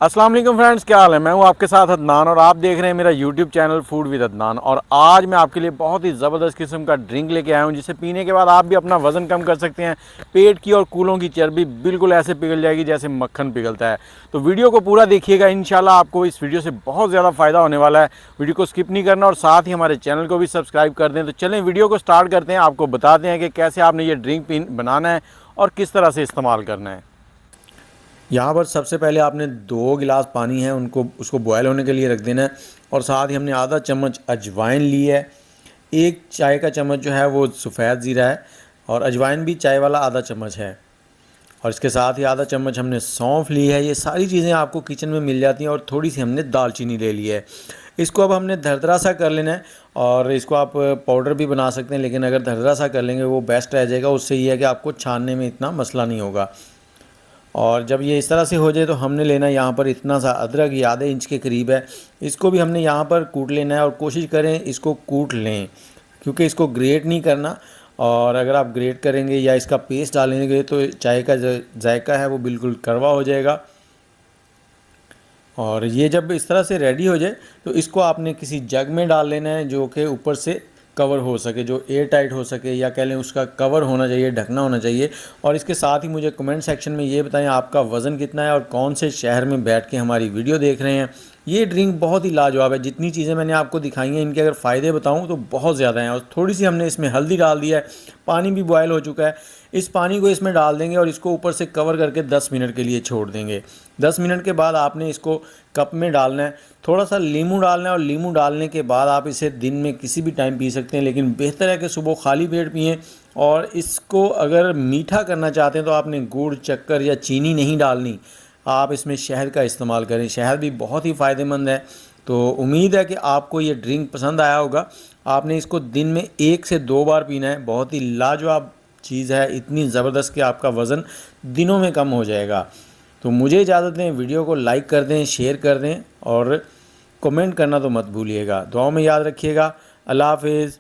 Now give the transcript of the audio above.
अस्सलाम वालेकुम फ्रेंड्स, क्या हाल है। मैं हूं आपके साथ अदनान और आप देख रहे हैं मेरा YouTube channel food with Adnan. और आज मैं आपके लिए बहुत ही ज़बरदस्त किस्म का ड्रिंक लेके आया हूं जिसे पीने के बाद आप भी अपना वज़न कम कर सकते हैं। पेट की और कूलों की चर्बी बिल्कुल ऐसे पिघल जाएगी जैसे मक्खन पिघलता है। तो वीडियो को पूरा देखिएगा, इंशाल्लाह आपको इस वीडियो से बहुत ज़्यादा फ़ायदा होने वाला है। वीडियो को स्किप नहीं करना और साथ ही हमारे चैनल को भी सब्सक्राइब कर दें। तो चलें वीडियो को स्टार्ट करते हैं। आपको बताते हैं कि कैसे आपने ये ड्रिंक बनाना है और किस तरह से इस्तेमाल करना है। यहाँ पर सबसे पहले आपने 2 गिलास पानी है उसको बॉयल होने के लिए रख देना है। और साथ ही हमने आधा चम्मच अजवाइन ली है। 1 चाय का चम्मच जो है वो सफ़ेद ज़ीरा है और अजवाइन भी चाय वाला आधा चम्मच है। और इसके साथ ही आधा चम्मच हमने सौंफ ली है। ये सारी चीज़ें आपको किचन में मिल जाती हैं। और थोड़ी सी हमने दालचीनी ले ली है। इसको अब हमने दरदरा सा कर लेना है और इसको आप पाउडर भी बना सकते हैं, लेकिन अगर दरदरा सा कर लेंगे वो बेस्ट रह जाएगा। उससे ये है कि आपको छानने में इतना मसला नहीं होगा। और जब ये इस तरह से हो जाए तो हमने लेना है यहाँ पर इतना सा अदरक, ये आधे इंच के करीब है। इसको भी हमने यहाँ पर कूट लेना है और कोशिश करें इसको कूट लें, क्योंकि इसको ग्रेट नहीं करना। और अगर आप ग्रेट करेंगे या इसका पेस्ट डालेंगे तो चाय का जो जायका है वो बिल्कुल कड़वा हो जाएगा। और ये जब इस तरह से रेडी हो जाए तो इसको आपने किसी जग में डाल लेना है जो कि ऊपर से कवर हो सके, जो एयर टाइट हो सके, या कह लें उसका कवर होना चाहिए, ढकना होना चाहिए। और इसके साथ ही मुझे कमेंट सेक्शन में ये बताएं आपका वज़न कितना है और कौन से शहर में बैठ के हमारी वीडियो देख रहे हैं। ये ड्रिंक बहुत ही लाजवाब है। जितनी चीज़ें मैंने आपको दिखाई हैं इनके अगर फ़ायदे बताऊं तो बहुत ज़्यादा हैं। और थोड़ी सी हमने इसमें हल्दी डाल दी है। पानी भी बॉयल हो चुका है। इस पानी को इसमें डाल देंगे और इसको ऊपर से कवर करके 10 मिनट के लिए छोड़ देंगे। 10 मिनट के बाद आपने इसको कप में डालना है। थोड़ा सा नींबू डालना है और नींबू डालने के बाद आप इसे दिन में किसी भी टाइम पी सकते हैं, लेकिन बेहतर है कि सुबह खाली पेट पिएं। और इसको अगर मीठा करना चाहते हैं तो आपने गुड़, शक्कर या चीनी नहीं डालनी, आप इसमें शहद का इस्तेमाल करें। शहद भी बहुत ही फ़ायदेमंद है। तो उम्मीद है कि आपको ये ड्रिंक पसंद आया होगा। आपने इसको दिन में 1 से 2 बार पीना है। बहुत ही लाजवाब चीज़ है, इतनी ज़बरदस्त कि आपका वज़न दिनों में कम हो जाएगा। तो मुझे इजाज़त दें, वीडियो को लाइक कर दें, शेयर कर दें और कमेंट करना तो मत भूलिएगा। दुआओं में याद रखिएगा। अल्लाह हाफ़िज़।